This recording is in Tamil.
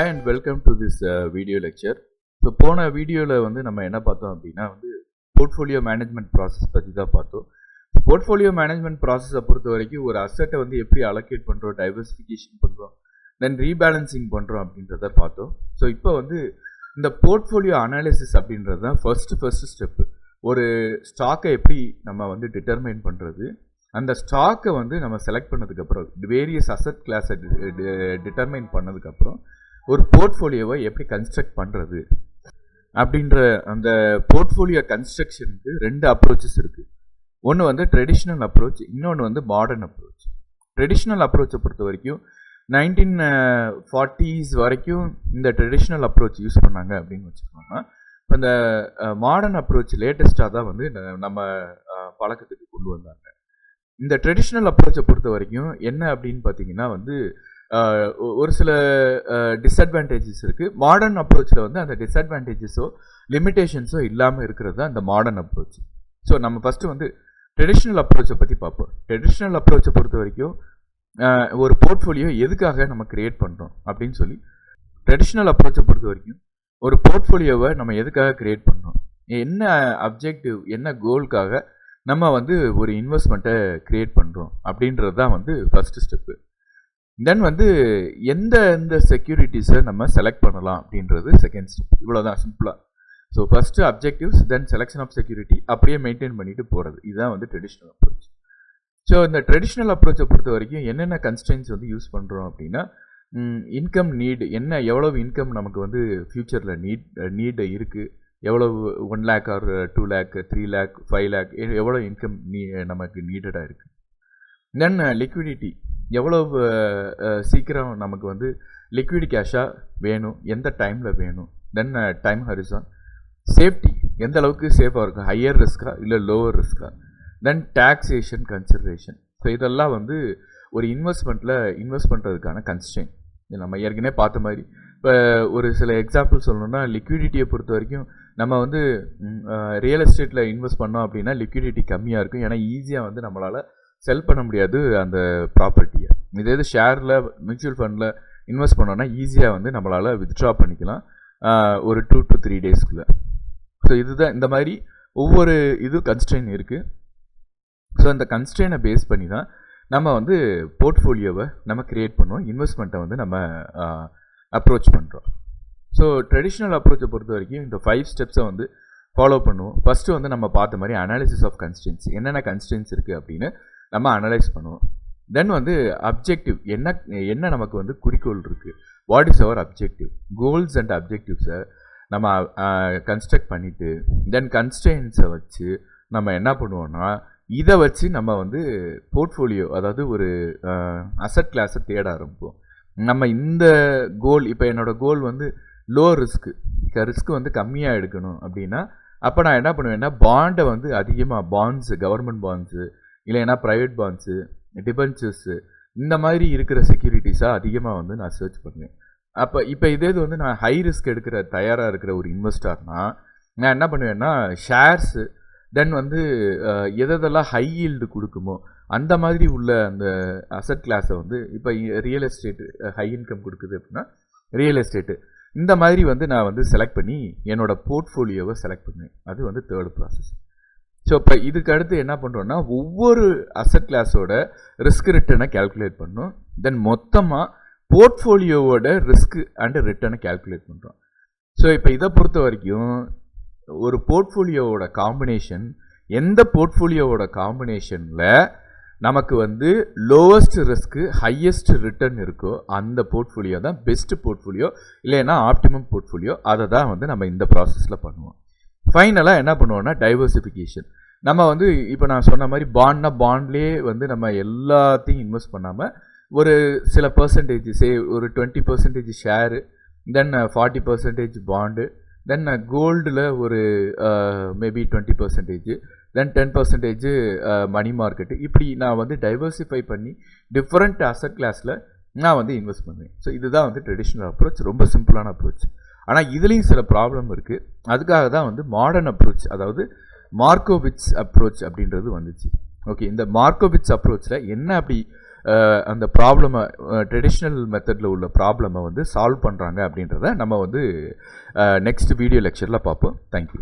Hi and welcome to this video lecture. So போன வீடியோவில் வந்து நம்ம என்ன பார்த்தோம் அப்படின்னா வந்து போர்ட்ஃபோலியோ மேனேஜ்மெண்ட் ப்ராசஸ் பற்றி தான் பார்த்தோம். போர்ட்ஃபோலியோ மேனேஜ்மெண்ட் ப்ராசஸை பொறுத்த வரைக்கும் ஒரு அசட்டை வந்து எப்படி அலோகேட் பண்ணுறோம், டைவர்சிஃபிகேஷன் பண்ணுறோம், தென் ரீபேலன்சிங் பண்ணுறோம் அப்படின்றத பார்த்தோம். ஸோ இப்போ வந்து இந்த போர்ட்ஃபோலியோ அனாலிசிஸ் அப்படின்றது தான் ஃபர்ஸ்ட் ஸ்டெப்பு. ஒரு ஸ்டாக்கை எப்படி நம்ம வந்து டிட்டர்மைன் பண்ணுறது, அந்த ஸ்டாக்கை வந்து நம்ம செலக்ட் பண்ணதுக்கப்புறம் வேரியஸ் அசட் கிளாஸை டிட்டர்மைன் பண்ணதுக்கப்புறம் ஒரு போர்ட்ஃபோலியோவை எப்படி கன்ஸ்ட்ரக்ட் பண்ணுறது அப்படின்ற அந்த போர்ட்ஃபோலியோ கன்ஸ்ட்ரக்ஷனுக்கு ரெண்டு அப்ரோச்சஸ் இருக்குது. ஒன்று வந்து ட்ரெடிஷ்னல் அப்ரோச், இன்னொன்று வந்து மாடர்ன் அப்ரோச். ட்ரெடிஷ்னல் அப்ரோச்சை பொறுத்த வரைக்கும் 1940s வரைக்கும் இந்த ட்ரெடிஷ்னல் அப்ரோச் யூஸ் பண்ணாங்க அப்படின்னு வச்சுக்கோங்க. இப்போ இந்த மாடர்ன் அப்ரோச் லேட்டஸ்ட்டாக தான் வந்து நம்ம பழக்கத்துக்கு கொண்டு வந்தாங்க. இந்த ட்ரெடிஷ்னல் அப்ரோச்சை பொறுத்த வரைக்கும் என்ன அப்படின்னு பார்த்தீங்கன்னா வந்து ஒரு சில டிஸ்அட்வான்டேஜஸ் இருக்குது. மாடர்ன் அப்ரோச்சில் வந்து அந்த டிஸ்அட்வான்டேஜஸோ லிமிட்டேஷன்ஸோ இல்லாமல் இருக்கிறது தான் இந்த மாடர்ன் அப்ரோச். ஸோ நம்ம ஃபஸ்ட்டு வந்து ட்ரெடிஷ்னல் அப்ரோச்சை பற்றி பார்ப்போம். ட்ரெடிஷ்னல் அப்ரோச்சை பொறுத்த வரைக்கும் ஒரு போர்ட்ஃபோலியோ எதுக்காக நம்ம கிரியேட் பண்ணுறோம் அப்படின்னு சொல்லி, ட்ரெடிஷ்னல் அப்ரோச்சை பொறுத்த வரைக்கும் ஒரு போர்ட்ஃபோலியோவை நம்ம எதுக்காக கிரியேட் பண்ணுறோம், என்ன அப்ஜெக்டிவ், என்ன கோலுக்காக நம்ம வந்து ஒரு இன்வெஸ்ட்மெண்ட்டை கிரியேட் பண்ணுறோம் அப்படின்றது தான் வந்து ஃபஸ்ட்டு ஸ்டெப்பு. தென் வந்து எந்த செக்யூரிட்டிஸை நம்ம செலக்ட் பண்ணலாம் அப்படின்றது செகண்ட் ஸ்டெப். இவ்வளோதான் சிம்பிளாக. So first objectives, then selection of security அப்படியே மெயின்டைன் பண்ணிட்டு போகிறது. இதுதான் வந்து ட்ரெடிஷ்னல் அப்ரோச். ஸோ இந்த ட்ரெடிஷ்னல் அப்ரோச்சை பொறுத்த வரைக்கும் என்னென்ன கன்ஸ்ட்ரெயின்ஸ் வந்து யூஸ் பண்ணுறோம் அப்படின்னா, இன்கம் நீடு, எவ்வளவு இன்கம் நமக்கு வந்து ஃப்யூச்சரில் நீடு இருக்குது, எவ்வளவு 1 lakh or 2 lakh 3 lakh 5 lakh எவ்வளோ இன்கம் நமக்கு நீடடாக இருக்குது. தென் லிக்விடிட்டி, எவ்வளவு சீக்கிரம் நமக்கு வந்து லிக்விட் கேஷாக வேணும், எந்த டைமில் வேணும். தென் டைம் ஹரிசான், சேஃப்டி, எந்த அளவுக்கு சேஃபாக இருக்கும், ஹையர் ரிஸ்க்கா இல்லை லோவர் ரிஸ்க்கா. தென் டாக்ஸேஷன் கன்சிடரேஷன். ஸோ இதெல்லாம் வந்து ஒரு இன்வெஸ்ட்மெண்ட்டில் இன்வெஸ்ட் பண்ணுறதுக்கான கன்ஸ்ட்ரெயின். நம்ம ஏற்கனவே பார்த்த மாதிரி இப்போ ஒரு சில எக்ஸாம்பிள் சொல்லணும்னா, லிக்விடிட்டியை பொறுத்த வரைக்கும் நம்ம வந்து ரியல் எஸ்டேட்டில் இன்வெஸ்ட் பண்ணோம் அப்படின்னா லிக்விடிட்டி கம்மியாக இருக்கும். ஏன்னா ஈஸியாக வந்து நம்மளால் செல் பண்ண முடியாது அந்த ப்ராப்பர்ட்டியை. இதே இது ஷேரில், மியூச்சுவல் ஃபண்டில் இன்வெஸ்ட் பண்ணோன்னா ஈஸியாக வந்து நம்மளால் வித்ட்ரா பண்ணிக்கலாம் ஒரு 2 to 3 daysக்குள்ளே. ஸோ இதுதான் இந்த மாதிரி ஒவ்வொரு இது கன்ஸ்ட்ரெயின் இருக்குது. ஸோ அந்த கன்ஸ்ட்ரெயினை பேஸ் பண்ணி தான் நம்ம வந்து போர்ட்ஃபோலியோவை நம்ம க்ரியேட் பண்ணுவோம், இன்வெஸ்ட்மெண்ட்டை வந்து நம்ம அப்ரோச் பண்ணுறோம். ஸோ ட்ரெடிஷ்னல் அப்ரோச்சை பொறுத்த வரைக்கும் இந்த 5 ஸ்டெப்ஸை வந்து ஃபாலோ பண்ணுவோம். ஃபஸ்ட்டு வந்து நம்ம பார்த்த மாதிரி அனாலிசிஸ் ஆஃப் கன்ஸ்ட்ரெயின்ஸ், என்னென்ன கன்ஸ்ட்ரெயின்ஸ் இருக்குது அப்படின்னு நம்ம அனலைஸ் பண்ணுவோம். தென் வந்து அப்ஜெக்டிவ், என்ன நமக்கு வந்து குறிக்கோள் இருக்குது, what is our objective, goals and அப்ஜெக்டிவ்ஸை நம்ம கன்ஸ்ட்ரக்ட் பண்ணிவிட்டு, தென் கன்ஸ்ட்ரெயின்ஸை வச்சு நம்ம என்ன பண்ணுவோம்னா, இதை வச்சு நம்ம வந்து போர்ட்ஃபோலியோ, அதாவது ஒரு அசட் கிளாஸை தேட ஆரம்பிப்போம். நம்ம இந்த கோல், இப்போ என்னோடய கோல் வந்து லோ ரிஸ்க்கு வந்து கம்மியாக எடுக்கணும் அப்படின்னா, அப்போ நான் என்ன பண்ணுவேன்னா பாண்டை வந்து அதிகமாக, பாண்ட்ஸு, கவர்மெண்ட் பாண்ட்ஸு இல்லைன்னா ப்ரைவேட் பாண்ட்ஸு, டிபென்ச்சர்ஸு, இந்த மாதிரி இருக்கிற செக்யூரிட்டிஸாக அதிகமாக வந்து நான் சர்ச் பண்ணுவேன். அப்போ இப்போ இதே இது வந்து நான் ஹை ரிஸ்க் எடுக்கிற தயாராக இருக்கிற ஒரு இன்வெஸ்டர்னா நான் என்ன பண்ணுவேன்னா ஷேர்ஸு, தென் வந்து எதெல்லாம் ஹை ஈல்டு கொடுக்குமோ அந்த மாதிரி உள்ள அந்த அசட் கிளாஸை வந்து, இப்போ ரியல் எஸ்டேட்டு ஹை இன்கம் கொடுக்குது அப்படின்னா ரியல் எஸ்டேட்டு, இந்த மாதிரி வந்து நான் வந்து செலக்ட் பண்ணி என்னோடய போர்ட்ஃபோலியோவை செலக்ட் பண்ணுவேன். அது வந்து தேர்ட் ப்ராசஸ். ஸோ இப்போ இதுக்கு அடுத்து என்ன பண்ணுறோன்னா, ஒவ்வொரு அசட் கிளாஸோட ரிஸ்க் ரிட்டர்னை கேல்குலேட் பண்ணோம். தென் மொத்தமாக போர்ட்ஃபோலியோவோட ரிஸ்க் அண்ட் ரிட்டர்னை கேல்குலேட் பண்ணுறோம். ஸோ இப்போ இதை பொறுத்த வரைக்கும் ஒரு போர்ட்ஃபோலியோவோட காம்பினேஷன், எந்த போர்ட்ஃபோலியோவோட காம்பினேஷனில் நமக்கு வந்து லோவஸ்ட் ரிஸ்க்கு ஹையஸ்ட் ரிட்டர்ன் இருக்கோ அந்த போர்ட்ஃபோலியோ தான் பெஸ்ட் போர்ட்ஃபோலியோ, இல்லைன்னா ஆப்டிமம் போர்ட்ஃபோலியோ. அதை தான் வந்து நம்ம இந்த ப்ராசஸில் பண்ணுவோம். ஃபைனலாக என்ன பண்ணுவோம்னா டைவர்சிஃபிகேஷன். நம்ம வந்து இப்போ நான் சொன்ன மாதிரி பாண்ட்லேயே வந்து நம்ம எல்லாத்தையும் இன்வெஸ்ட் பண்ணாமல் ஒரு சில பர்சன்டேஜ், ஒரு 20% ஷேரு, தென் 40% பாண்டு, தென் கோல்டில் ஒரு மேபி 20%, தென் 10% மணி மார்க்கெட்டு, இப்படி நான் வந்து டைவர்சிஃபை பண்ணி டிஃப்ரெண்ட் அசட் கிளாஸில் நான் வந்து இன்வெஸ்ட் பண்ணுவேன். ஸோ இதுதான் வந்து ட்ரெடிஷ்னல் அப்ரோச், ரொம்ப சிம்பிளான அப்ரோச். ஆனால் இதுலேயும் சில ப்ராப்ளம் இருக்குது. அதுக்காக தான் வந்து மாடர்ன் அப்ரோச், அதாவது மார்க்கோவிட்ஸ் அப்ரோச் அப்படின்றது வந்துச்சு. ஓகே, இந்த மார்க்கோவிட்ஸ் அப்ரோச்சில் என்ன அப்படி அந்த ப்ராப்ளமை ட்ரெடிஷ்னல் மெத்தடில் உள்ள ப்ராப்ளமை வந்து சால்வ் பண்ணுறாங்க அப்படின்றத நம்ம வந்து நெக்ஸ்ட் வீடியோ லெக்சரில் பார்ப்போம். தேங்க்யூ.